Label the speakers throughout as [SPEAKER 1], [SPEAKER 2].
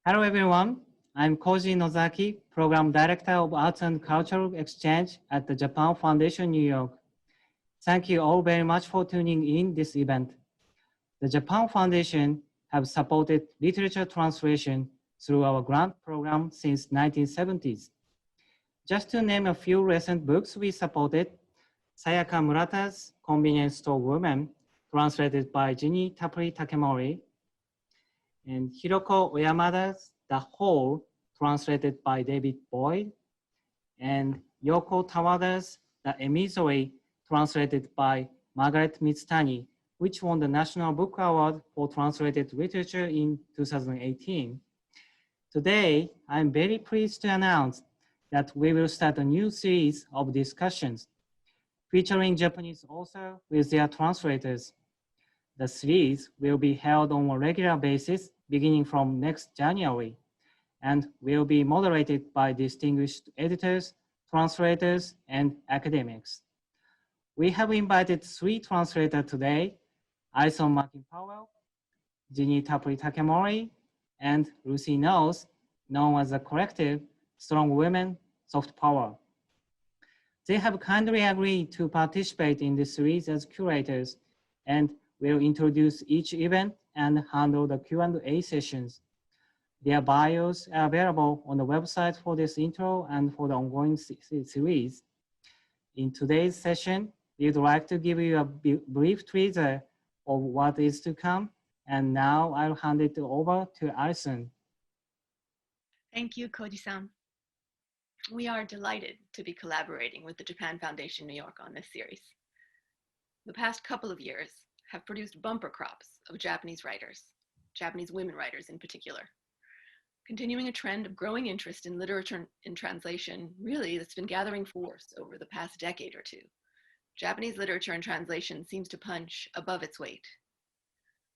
[SPEAKER 1] Hello everyone, I'm Koji Nozaki, Program Director of Arts and Cultural Exchange at the Japan Foundation, New York. Thank you all very much for tuning in this event. The Japan Foundation have supported literature translation through our grant program since 1970s. Just to name a few recent books we supported, Sayaka Murata's Convenience Store Woman, translated by Ginny Tapley Takemori, and Hiroko Oyamada's The Hole, translated by David Boyd, and Yoko Tawada's The Emissary, translated by Margaret Mitsutani, which won the National Book Award for Translated Literature in 2018. Today, I'm very pleased to announce that we will start a new series of discussions featuring Japanese authors with their translators. The series will be held on a regular basis beginning from next January and will be moderated by distinguished editors, translators, and academics. We have invited 3 translators today: Allison Markin Powell, Ginny Tapley Takemori, and Lucy Knowles, known as the collective Strong Women, Soft Power. They have kindly agreed to participate in this series as curators and will introduce each event and handle the Q&A sessions. Their bios are available on the website for this intro and for the ongoing series. In today's session, we'd like to give you a brief teaser of what is to come. And now I'll hand it over to Allison.
[SPEAKER 2] Thank you, Koji-san. We are delighted to be collaborating with the Japan Foundation New York on this series. The past couple of years have produced bumper crops of Japanese writers, Japanese women writers in particular, continuing a trend of growing interest in literature in translation, really, that's been gathering force over the past decade or two. Japanese literature in translation seems to punch above its weight.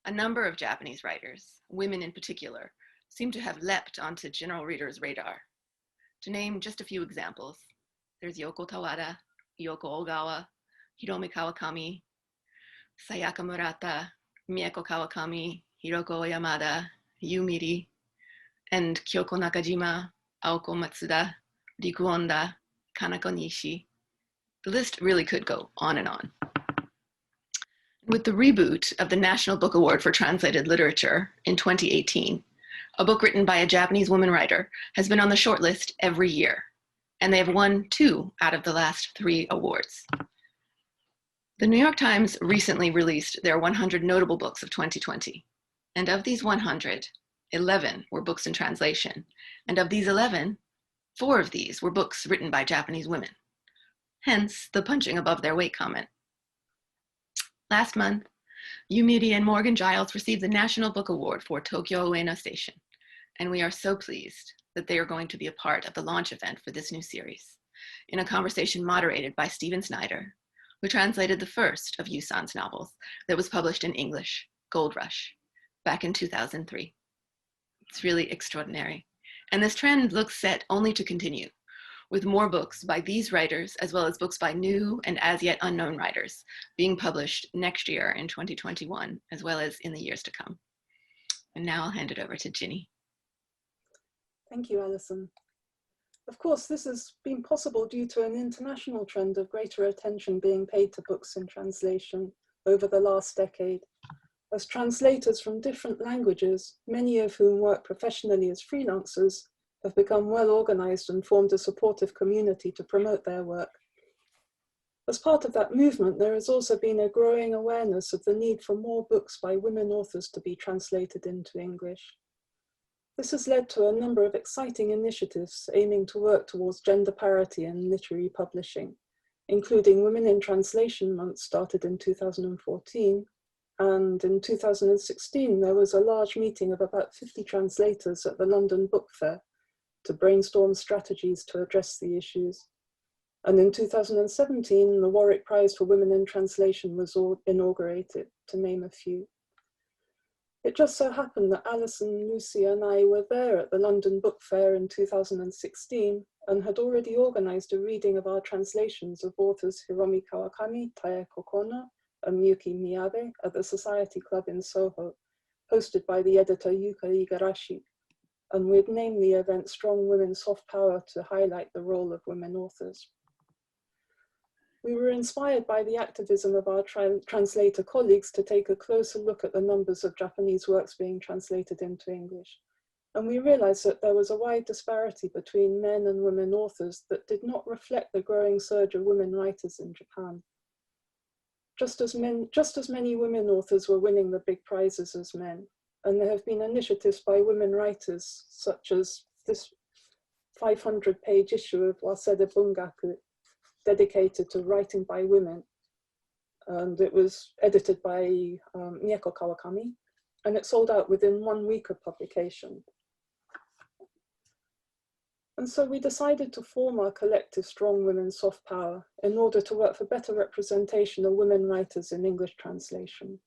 [SPEAKER 2] A number of Japanese writers, women in particular, seem to have leapt onto general readers' radar. To name just a few examples, there's Yoko Tawada, Yoko Ogawa, Hiromi Kawakaami, Sayaka Murata, Mieko Kawakami, Hiroko Oyamada, Yu Miri, and Kyoko Nakajima, Aoko Matsuda, Riku Onda, Kanako Nishi. The list really could go on and on. With the reboot of the National Book Award for Translated Literature in 2018, a book written by a Japanese woman writer has been on the shortlist every year, and they have won 2 out of the last 3 awards. The New York Times recently released their 100 notable books of 2020, and of these 100, 11 were books in translation, and of these 11, 4 of these were books written by Japanese women. Hence the punching above their weight comment. Last month, Yu Miri and Morgan Giles received the National Book Award for Tokyo Ueno Station, and we are so pleased that they are going to be a part of the launch event for this new series, in a conversation moderated by Stephen Snyder, who translated the first of Yu-san's novels that was published in English, Gold Rush, back in 2003. It's really extraordinary. And this trend looks set only to continue, with more books by these writers, as well as books by new and as yet unknown writers, being published next year in 2021, as well as in the years to come. And now I'll hand it over to Ginny.
[SPEAKER 3] Thank you, Allison. Of course, this has been possible due to an international trend of greater attention being paid to books in translation over the last decade. As translators from different languages, many of whom work professionally as freelancers, have become well organized and formed a supportive community to promote their work. As part of that movement, there has also been a growing awareness of the need for more books by women authors to be translated into English. This has led to a number of exciting initiatives aiming to work towards gender parity in literary publishing, including Women in Translation Month started in 2014, and in 2016 there was a large meeting of about 50 translators at the London Book Fair to brainstorm strategies to address the issues. And in 2017, the Warwick Prize for Women in Translation was inaugurated, to name a few. It just so happened that Alison, Lucy, and I were there at the London Book Fair in 2016 and had already organized a reading of our translations of authors Hiromi Kawakaami, Taeko Kono, and Miyuki Miyabe at the Society Club in Soho, hosted by the editor Yuka Igarashi. and we'd named the event Strong Women Soft Power to highlight the role of women authors. We were inspired by the activism of our translator colleagues to take a closer look at the numbers of Japanese works being translated into English. And we realized that there was a wide disparity between men and women authors that did not reflect the growing surge of women writers in Japan. Just as many women authors were winning the big prizes as men. And there have been initiatives by women writers, such as this 500-page issue of Waseda Bungaku, dedicated to writing by women. And it was edited by Mieko Kawakaami, and it sold out within 1 week of publication. And so we decided to form our collective Strong Women Soft Power in order to work for better representation of women writers in English translation.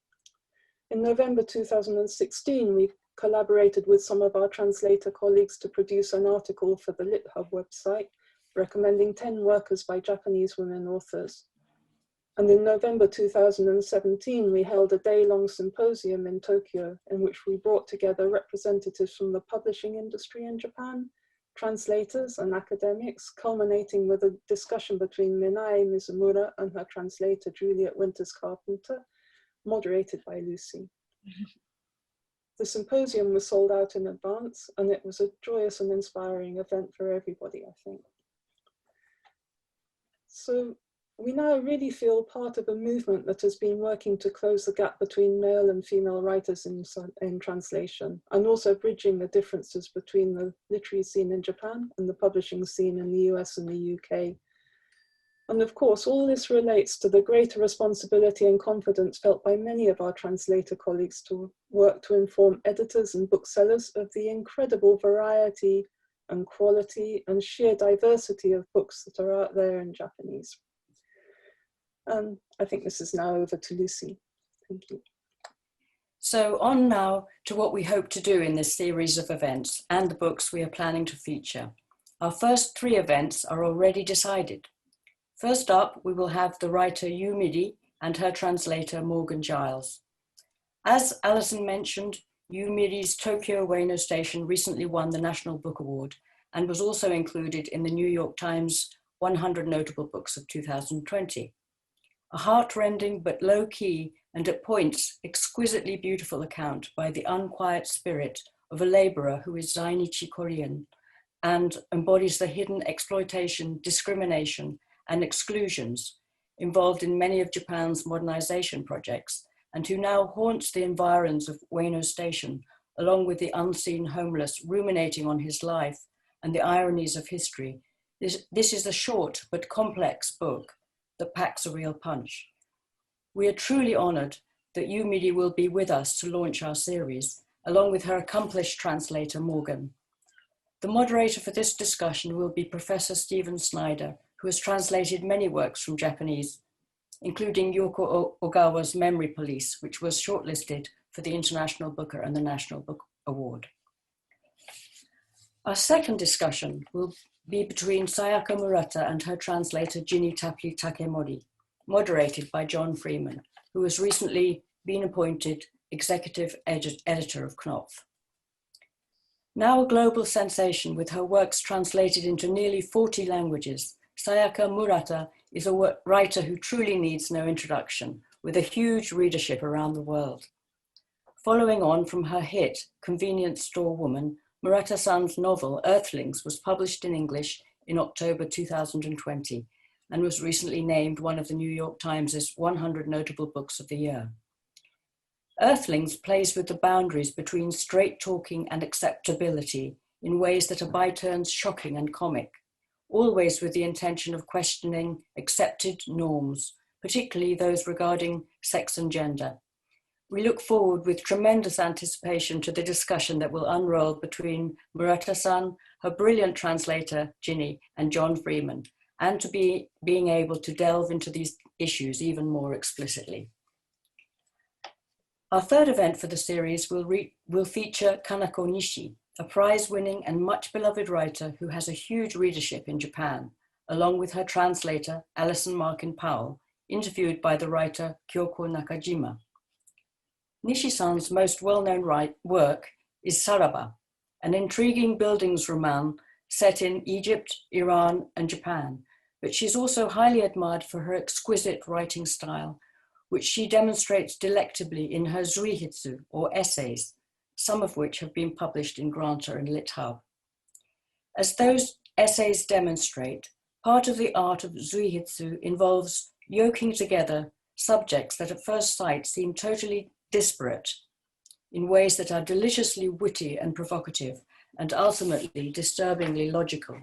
[SPEAKER 3] In November 2016, we collaborated with some of our translator colleagues to produce an article for the LitHub website, recommending 10 workers by Japanese women authors. And in November 2017, we held a day-long symposium in Tokyo in which we brought together representatives from the publishing industry in Japan, translators and academics, culminating with a discussion between Minae Mizumura and her translator, Juliet Winters Carpenter, moderated by Lucy. The symposium was sold out in advance, and it was a joyous and inspiring event for everybody, I think. So we now really feel part of a movement that has been working to close the gap between male and female writers in translation, and also bridging the differences between the literary scene in Japan and the publishing scene in the US and the UK. And of course, all this relates to the greater responsibility and confidence felt by many of our translator colleagues to work to inform editors and booksellers of the incredible variety and quality and sheer diversity of books that are out there in Japanese. And I think this is now over to Lucy. Thank you.
[SPEAKER 4] So on now to what we hope to do in this series of events and the books we are planning to feature. Our first 3 events are already decided. First up, we will have the writer Yu Miri and her translator Morgan Giles. As Allison mentioned, Yu Miri's Tokyo Ueno Station recently won the National Book Award and was also included in the New York Times 100 Notable Books of 2020. A heart-rending but low-key and at points exquisitely beautiful account by the unquiet spirit of a laborer who is Zainichi Korean and embodies the hidden exploitation, discrimination, and exclusions involved in many of Japan's modernization projects, and who now haunts the environs of Ueno Station, along with the unseen homeless, ruminating on his life and the ironies of history. This is a short but complex book that packs a real punch. We are truly honored that Yu Miri will be with us to launch our series, along with her accomplished translator, Morgan. The moderator for this discussion will be Professor Stephen Snyder, who has translated many works from Japanese, including Yoko Ogawa's Memory Police, which was shortlisted for the International Booker and the National Book Award. Our second discussion will be between Sayaka Murata and her translator Ginny Tapley Takemori, moderated by John Freeman, who has recently been appointed executive editor of Knopf. Now a global sensation with her works translated into nearly 40 languages, Sayaka Murata is a writer who truly needs no introduction, with a huge readership around the world. Following on from her hit, Convenience Store Woman, Murata-san's novel, Earthlings, was published in English in October 2020 and was recently named one of the New York Times' 100 Notable Books of the Year. Earthlings plays with the boundaries between straight-talking and acceptability in ways that are by turns shocking and comic, always with the intention of questioning accepted norms, particularly those regarding sex and gender. We look forward with tremendous anticipation to the discussion that will unroll between Murata-san, her brilliant translator, Ginny, and John Freeman, and to being able to delve into these issues even more explicitly. Our third event for the series will feature Kanako Nishi, a prize-winning and much beloved writer who has a huge readership in Japan, along with her translator, Allison Markin Powell, interviewed by the writer Kyoko Nakajima. Nishi-san's most well-known work is Saraba, an intriguing buildings roman set in Egypt, Iran, and Japan, but she's also highly admired for her exquisite writing style, which she demonstrates delectably in her zuihitsu, or essays, some of which have been published in Granta and LitHub. As those essays demonstrate, part of the art of zuihitsu involves yoking together subjects that at first sight seem totally disparate in ways that are deliciously witty and provocative, and ultimately disturbingly logical.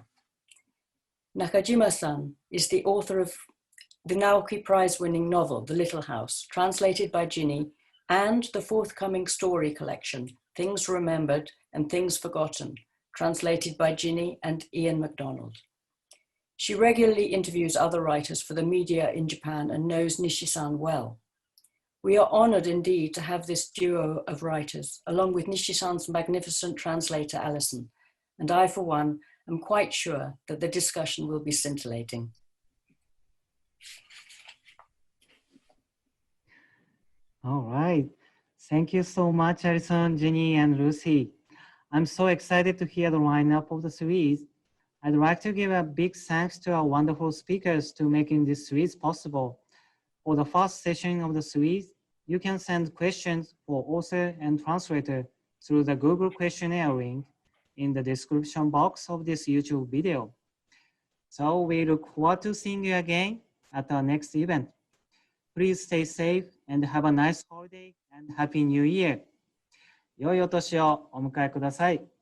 [SPEAKER 4] Nakajima-san is the author of the Naoki Prize-winning novel, The Little House, translated by Ginny, and the forthcoming story collection, Things Remembered and Things Forgotten, translated by Ginny and Ian MacDonald. She regularly interviews other writers for the media in Japan and knows Nishi-san well. We are honored indeed to have this duo of writers, along with Nishi-san's magnificent translator, Allison, and I, for one, am quite sure that the discussion will be scintillating.
[SPEAKER 1] All right. Thank you so much, Alison, Ginny, and Lucy. I'm so excited to hear the lineup of the series. I'd like to give a big thanks to our wonderful speakers to making this series possible. For the first session of the series, you can send questions for author and translator through the Google questionnaire link in the description box of this YouTube video. So we look forward to seeing you again at our next event. Please stay safe and have a nice holiday and Happy New Year. 良いお年をお迎えください。